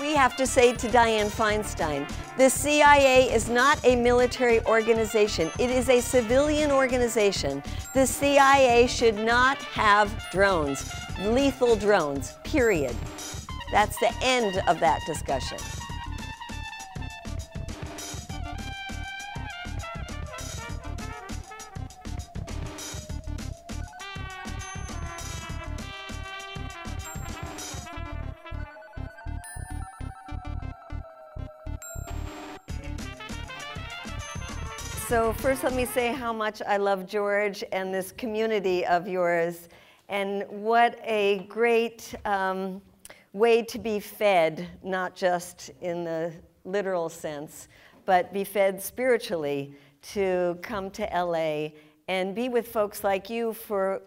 we have to say to Dianne Feinstein, the CIA is not a military organization. It is a civilian organization. The CIA should not have drones, lethal drones, period. That's the end of that discussion. So first let me say how much I love George and this community of yours, and what a great way to be fed, not just in the literal sense, but be fed spiritually, to come to LA and be with folks like you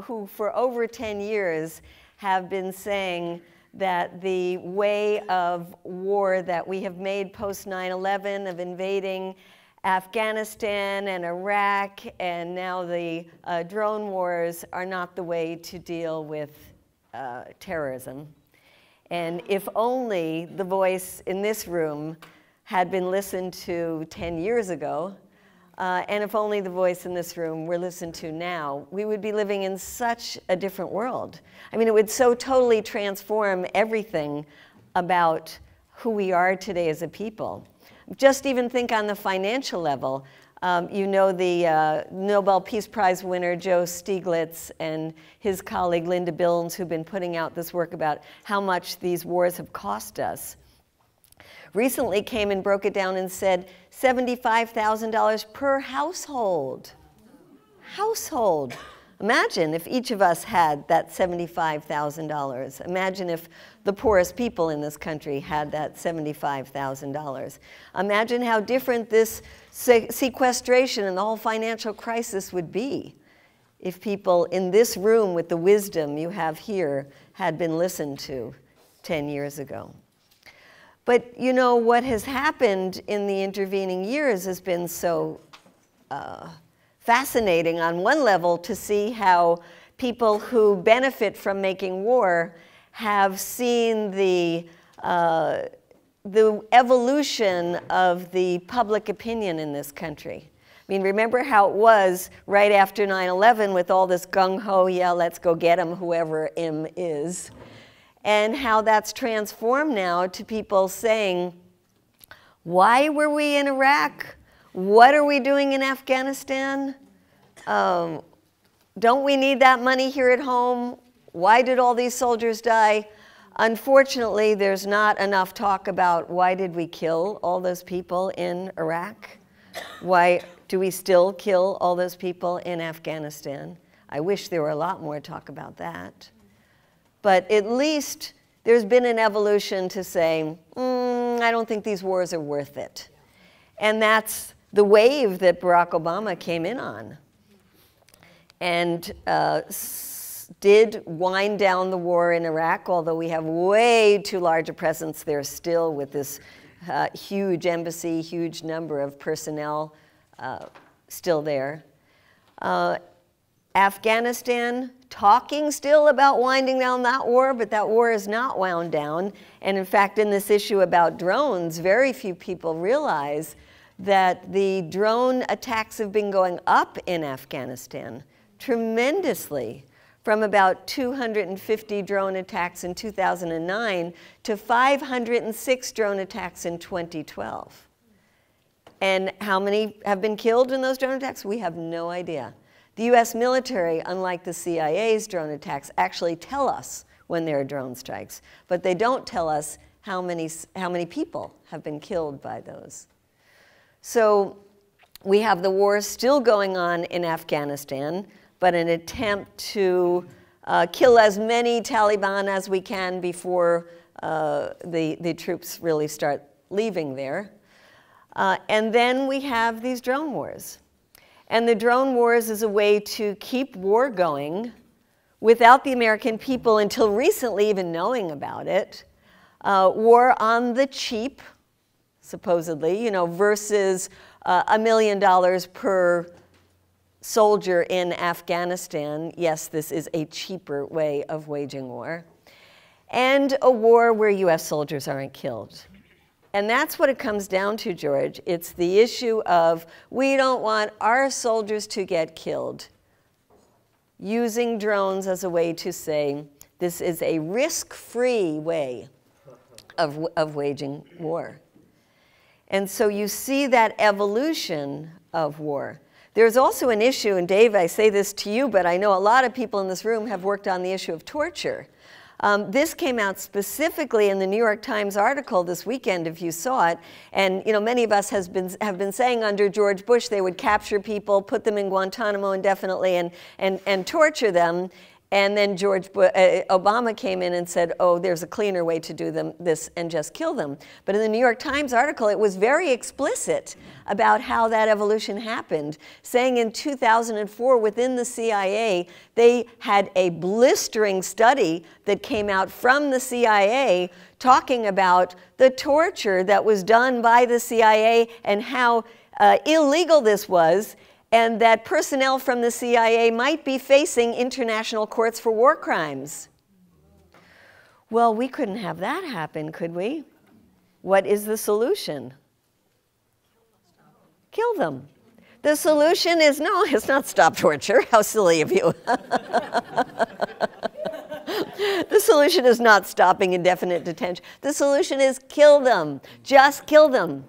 who for over 10 years have been saying that the way of war that we have made post 9/11, of invading Afghanistan and Iraq, and now the drone wars, are not the way to deal with terrorism. And if only the voice in this room had been listened to 10 years ago, and if only the voice in this room were listened to now, we would be living in such a different world. I mean, it would so totally transform everything about who we are today as a people. Just even think on the financial level. You know the Nobel Peace Prize winner Joe Stiglitz and his colleague Linda Bilmes, who've been putting out this work about how much these wars have cost us, recently came and broke it down and said $75,000 per household. Household. Imagine if each of us had that $75,000. Imagine if the poorest people in this country had that $75,000. Imagine how different this sequestration and the whole financial crisis would be if people in this room with the wisdom you have here had been listened to 10 years ago. But you know, what has happened in the intervening years has been so fascinating on one level, to see how people who benefit from making war have seen the evolution of the public opinion in this country. I mean, remember how it was right after 9/11 with all this gung-ho, yeah, let's go get him, whoever him is, and how that's transformed now to people saying, why were we in Iraq? What are we doing in Afghanistan? Don't we need that money here at home? Why did all these soldiers die? Unfortunately, there's not enough talk about why did we kill all those people in Iraq? Why do we still kill all those people in Afghanistan? I wish there were a lot more talk about that. But at least there's been an evolution to say, I don't think these wars are worth it. And that's the wave that Barack Obama came in on, and did wind down the war in Iraq, although we have way too large a presence there still, with this huge embassy, huge number of personnel still there. Afghanistan, talking still about winding down that war, but that war is not wound down. And in fact, in this issue about drones, very few people realize that the drone attacks have been going up in Afghanistan tremendously, from about 250 drone attacks in 2009 to 506 drone attacks in 2012. And how many have been killed in those drone attacks? We have no idea. The US military, unlike the CIA's drone attacks, actually tell us when there are drone strikes, but they don't tell us how many people have been killed by those. So we have the war still going on in Afghanistan, but an attempt to kill as many Taliban as we can before the troops really start leaving there. And then we have these drone wars. And the drone wars is a way to keep war going without the American people, until recently, even knowing about it. War on the cheap, supposedly, you know, versus $1 million per soldier in Afghanistan. Yes, this is a cheaper way of waging war. and a war where US soldiers aren't killed. And that's what it comes down to, George. It's the issue of we don't want our soldiers to get killed, using drones as a way to say this is a risk-free way of waging war. And so you see that evolution of war. There's also an issue, and Dave, I say this to you, but I know a lot of people in this room have worked on the issue of torture. This came out specifically in the New York Times article this weekend, if you saw it. And many of us have been saying under George Bush they would capture people, put them in Guantanamo indefinitely, and torture them. And then Obama came in and said, oh, there's a cleaner way to do this and just kill them. But in the New York Times article, it was very explicit about how that evolution happened, saying in 2004 within the CIA, they had a blistering study that came out from the CIA talking about the torture that was done by the CIA and how illegal this was, and that personnel from the CIA might be facing international courts for war crimes. Well, we couldn't have that happen, could we? What is the solution? Kill them. The solution is no, it's not stop torture. How silly of you. The solution is not stopping indefinite detention. The solution is kill them. Just kill them.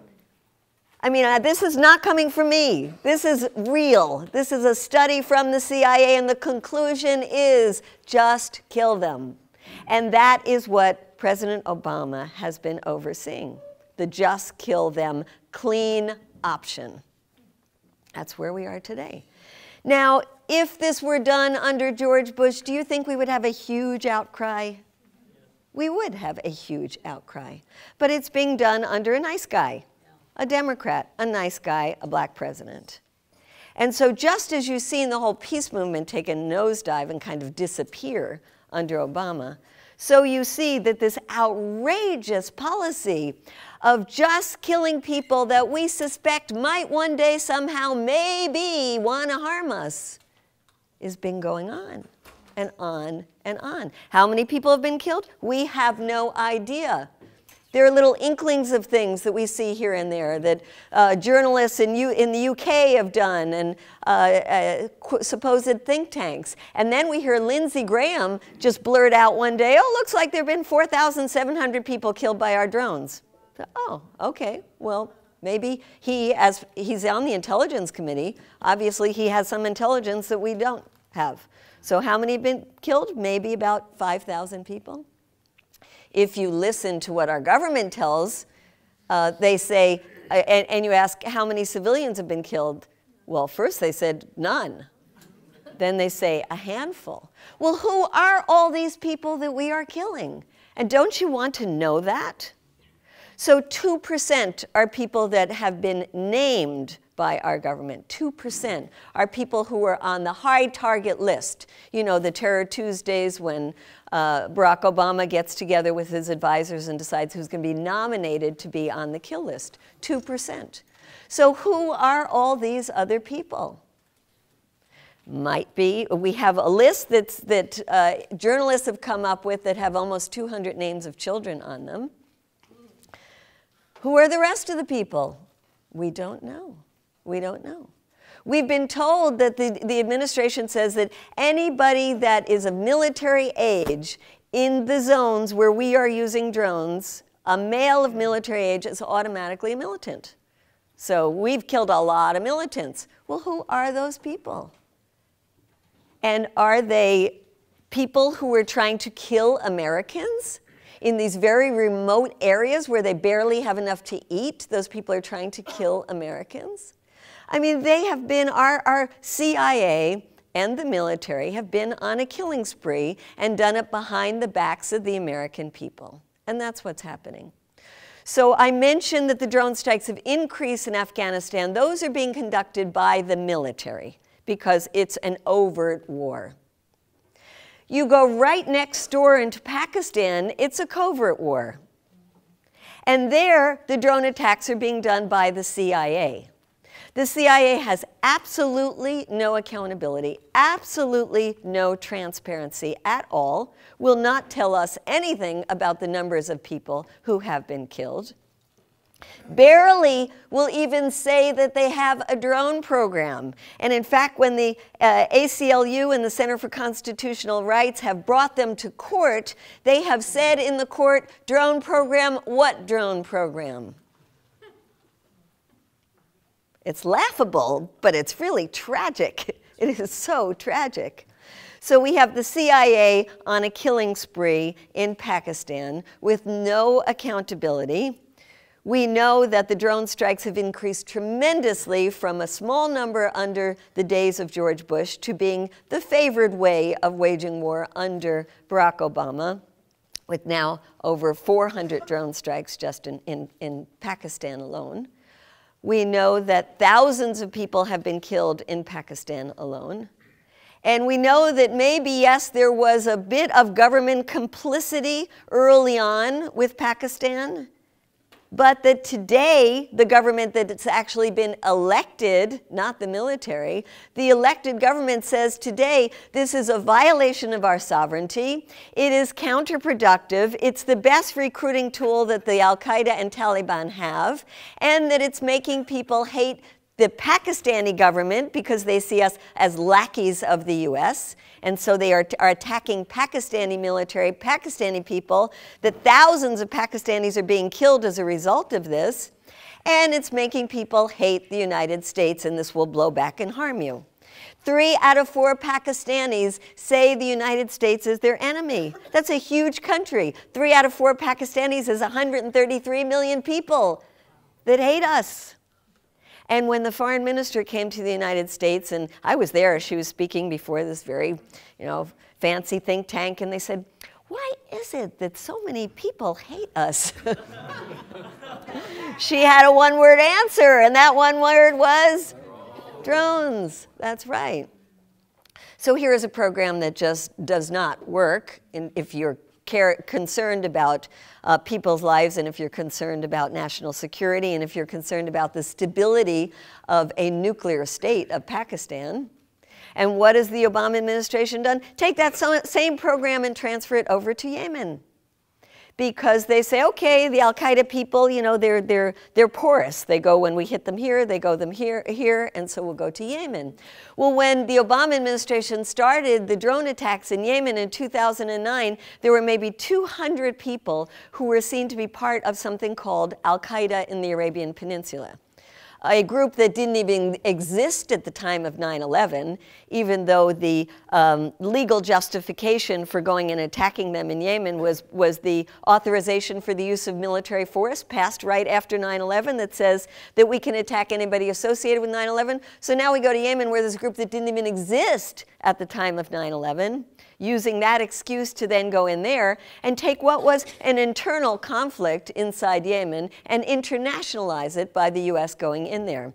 I mean, this is not coming from me. This is real. This is a study from the CIA, and the conclusion is just kill them. And that is what President Obama has been overseeing, the just kill them clean option. That's where we are today. Now, if this were done under George Bush, do you think we would have a huge outcry? We would have a huge outcry. But it's being done under a nice guy. A Democrat, a nice guy, a black president. And so just as you've seen the whole peace movement take a nosedive and kind of disappear under Obama, so you see that this outrageous policy of just killing people that we suspect might one day somehow maybe want to harm us has been going on and on and on. How many people have been killed? We have no idea. There are little inklings of things that we see here and there that journalists in the UK have done, and supposed think tanks. And then we hear Lindsey Graham just blurt out one day, oh, looks like there have been 4,700 people killed by our drones. Oh, okay, well, maybe as he's on the Intelligence Committee, obviously he has some intelligence that we don't have. So how many have been killed? Maybe about 5,000 people. If you listen to what our government tells, they say, and you ask how many civilians have been killed? Well, first they said none. Then they say a handful. Well, who are all these people that we are killing? And don't you want to know that? So 2% are people that have been named by our government. 2% are people who are on the high target list. You know, the Terror Tuesdays when Barack Obama gets together with his advisors and decides who's going to be nominated to be on the kill list. 2%. So who are all these other people? Might be. We have a list that journalists have come up with that have almost 200 names of children on them. Who are the rest of the people? We don't know. We don't know. We've been told that the administration says that anybody that is of military age in the zones where we are using drones, a male of military age is automatically a militant. So we've killed a lot of militants. Well, who are those people? And are they people who are trying to kill Americans? In these very remote areas where they barely have enough to eat, those people are trying to kill Americans? I mean, they have been, our CIA and the military have been on a killing spree and done it behind the backs of the American people. And that's what's happening. So I mentioned that the drone strikes have increased in Afghanistan. Those are being conducted by the military because it's an overt war. You go right next door into Pakistan, it's a covert war. And there, the drone attacks are being done by the CIA. The CIA has absolutely no accountability, absolutely no transparency at all, will not tell us anything about the numbers of people who have been killed. Barely will even say that they have a drone program. And in fact, when the ACLU and the Center for Constitutional Rights have brought them to court, they have said in the court, drone program, what drone program? It's laughable, but it's really tragic. It is so tragic. So we have the CIA on a killing spree in Pakistan with no accountability. We know that the drone strikes have increased tremendously from a small number under the days of George Bush to being the favored way of waging war under Barack Obama, with now over 400 drone strikes just in Pakistan alone. We know that thousands of people have been killed in Pakistan alone. And we know that maybe, yes, there was a bit of government complicity early on with Pakistan, but that today, the government that's actually been elected, not the military, the elected government says today, this is a violation of our sovereignty. It is counterproductive. It's the best recruiting tool that the Al-Qaeda and Taliban have, and that it's making people hate the Pakistani government because they see us as lackeys of the US, and so they are attacking Pakistani military, Pakistani people, that thousands of Pakistanis are being killed as a result of this, and it's making people hate the United States, and this will blow back and harm you. 3 out of 4 Pakistanis say the United States is their enemy. That's a huge country. 3 out of 4 Pakistanis is 133 million people that hate us. And when the foreign minister came to the United States, and I was there, she was speaking before this very, fancy think tank, and they said, why is it that so many people hate us? She had a one-word answer, and that one word was drones. That's right. So here is a program that just does not work if you're concerned about people's lives, and if you're concerned about national security, and if you're concerned about the stability of a nuclear state of Pakistan. And what has the Obama administration done? Take that same program and transfer it over to Yemen. Because they say, okay, the Al-Qaeda people, they're porous. They go when we hit them here, they go them here, and so we'll go to Yemen. Well, when the Obama administration started the drone attacks in Yemen in 2009, there were maybe 200 people who were seen to be part of something called Al-Qaeda in the Arabian Peninsula. A group that didn't even exist at the time of 9/11, even though the legal justification for going and attacking them in Yemen was the authorization for the use of military force passed right after 9/11 that says that we can attack anybody associated with 9/11. So now we go to Yemen, where there's a group that didn't even exist at the time of 9/11, using that excuse to then go in there and take what was an internal conflict inside Yemen and internationalize it by the US going in there.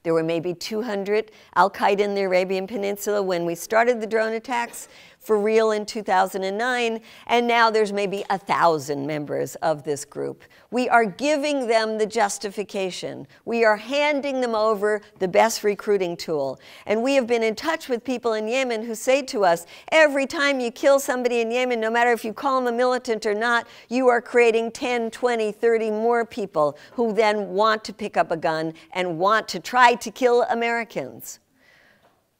There were maybe 200 Al-Qaeda in the Arabian Peninsula when we started the drone attacks for real in 2009, and now there's maybe 1,000 members of this group. We are giving them the justification. We are handing them over the best recruiting tool. And we have been in touch with people in Yemen who say to us, every time you kill somebody in Yemen, no matter if you call them a militant or not, you are creating 10, 20, 30 more people who then want to pick up a gun and want to try to kill Americans.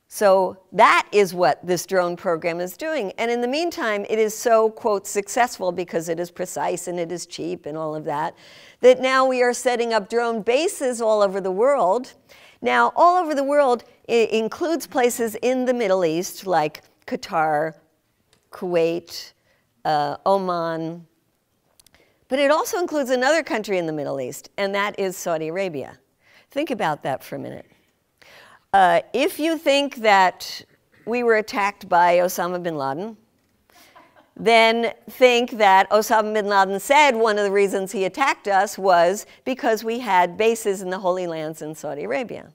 So that is what this drone program is doing. And in the meantime, it is so, quote, successful because it is precise and it is cheap and all of that, that now we are setting up drone bases all over the world. Now, all over the world, it includes places in the Middle East like Qatar, Kuwait, Oman. But it also includes another country in the Middle East, and that is Saudi Arabia. Think about that for a minute. If you think that we were attacked by Osama bin Laden, then think that Osama bin Laden said one of the reasons he attacked us was because we had bases in the Holy Lands in Saudi Arabia.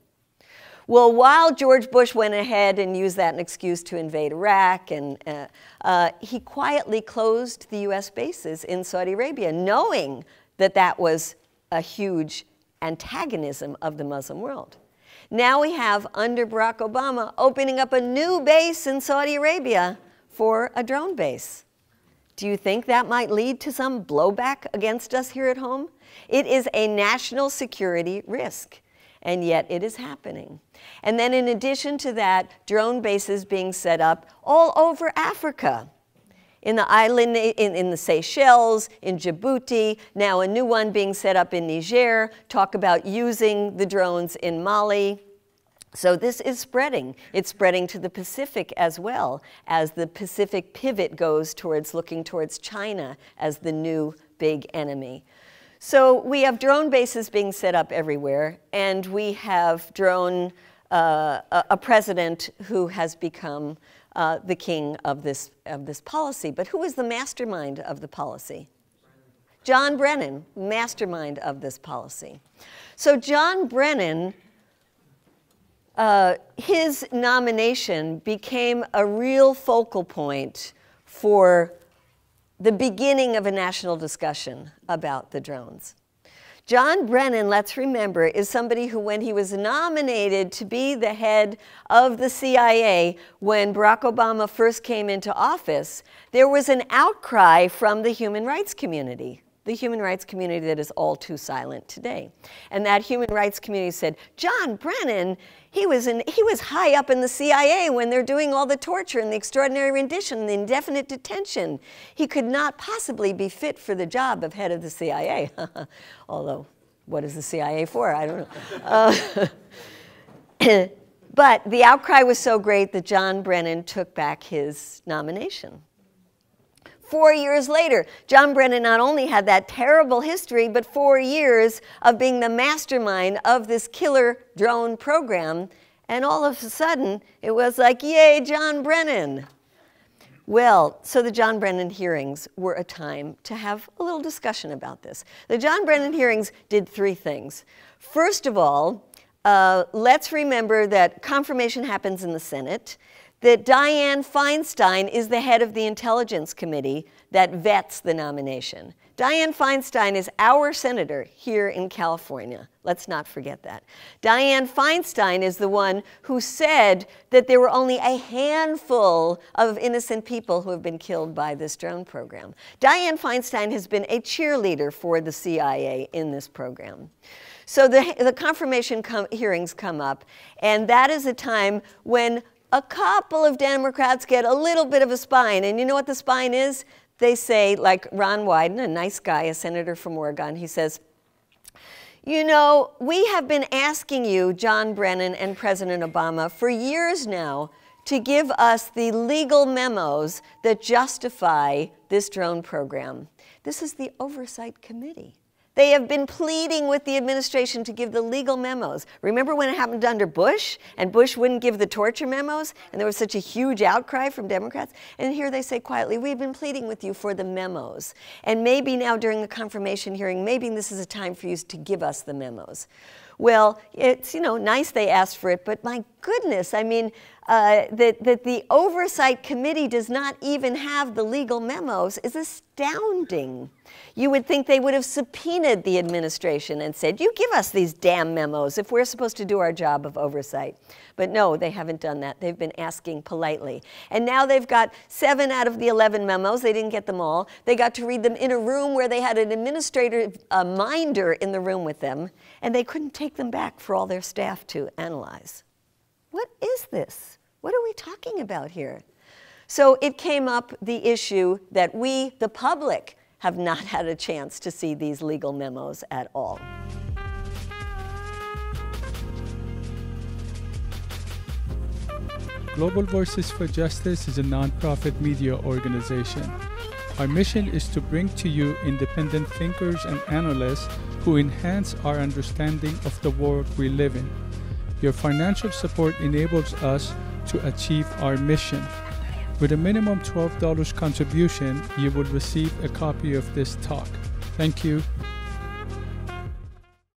Well, while George Bush went ahead and used that as an excuse to invade Iraq, and he quietly closed the US bases in Saudi Arabia, knowing that that was a huge antagonism of the Muslim world. Now we have, under Barack Obama, opening up a new base in Saudi Arabia for a drone base. Do you think that might lead to some blowback against us here at home? It is a national security risk, and yet it is happening. And then in addition to that, drone bases being set up all over Africa. In the island, in the Seychelles, in Djibouti, now a new one being set up in Niger, talk about using the drones in Mali. So this is spreading. It's spreading to the Pacific as well, as the Pacific pivot goes towards looking towards China as the new big enemy. So we have drone bases being set up everywhere, and we have a president who has become the king of this policy. But who is the mastermind of the policy? John Brennan, mastermind of this policy. So John Brennan, his nomination became a real focal point for the beginning of a national discussion about the drones. John Brennan, let's remember, is somebody who, when he was nominated to be the head of the CIA, when Barack Obama first came into office, there was an outcry from the human rights community. The human rights community that is all too silent today. And that human rights community said, John Brennan, he was high up in the CIA when they're doing all the torture and the extraordinary rendition and the indefinite detention. He could not possibly be fit for the job of head of the CIA. Although, what is the CIA for? I don't know. But the outcry was so great that John Brennan took back his nomination. 4 years later, John Brennan not only had that terrible history, but 4 years of being the mastermind of this killer drone program. And all of a sudden, it was like, yay, John Brennan. Well, so the John Brennan hearings were a time to have a little discussion about this. The John Brennan hearings did 3 things. First of all, let's remember that confirmation happens in the Senate, that Dianne Feinstein is the head of the Intelligence Committee that vets the nomination. Dianne Feinstein is our senator here in California. Let's not forget that. Dianne Feinstein is the one who said that there were only a handful of innocent people who have been killed by this drone program. Dianne Feinstein has been a cheerleader for the CIA in this program. So the confirmation hearings come up, and that is a time when a couple of Democrats get a little bit of a spine. And you know what the spine is? They say, like Ron Wyden, a nice guy, a senator from Oregon, he says, you know, we have been asking you, John Brennan and President Obama, for years now to give us the legal memos that justify this drone program. This is the Oversight Committee. They have been pleading with the administration to give the legal memos. Remember when it happened under Bush, and Bush wouldn't give the torture memos, and there was such a huge outcry from Democrats? And here they say quietly, we've been pleading with you for the memos. And maybe now during the confirmation hearing, maybe this is a time for you to give us the memos. Well, it's, you know, nice they asked for it, but my goodness, I mean, that the Oversight Committee does not even have the legal memos is astounding. You would think they would have subpoenaed the administration and said, you give us these damn memos if we're supposed to do our job of oversight. But no, they haven't done that. They've been asking politely. And now they've got 7 out of the 11 memos. They didn't get them all. They got to read them in a room where they had an administrator, a minder in the room with them, and they couldn't take them back for all their staff to analyze. What is this? What are we talking about here? So it came up the issue that we, the public, have not had a chance to see these legal memos at all. Global Voices for Justice is a nonprofit media organization. Our mission is to bring to you independent thinkers and analysts who enhance our understanding of the world we live in. Your financial support enables us to achieve our mission. With a minimum $12 contribution, you will receive a copy of this talk. Thank you.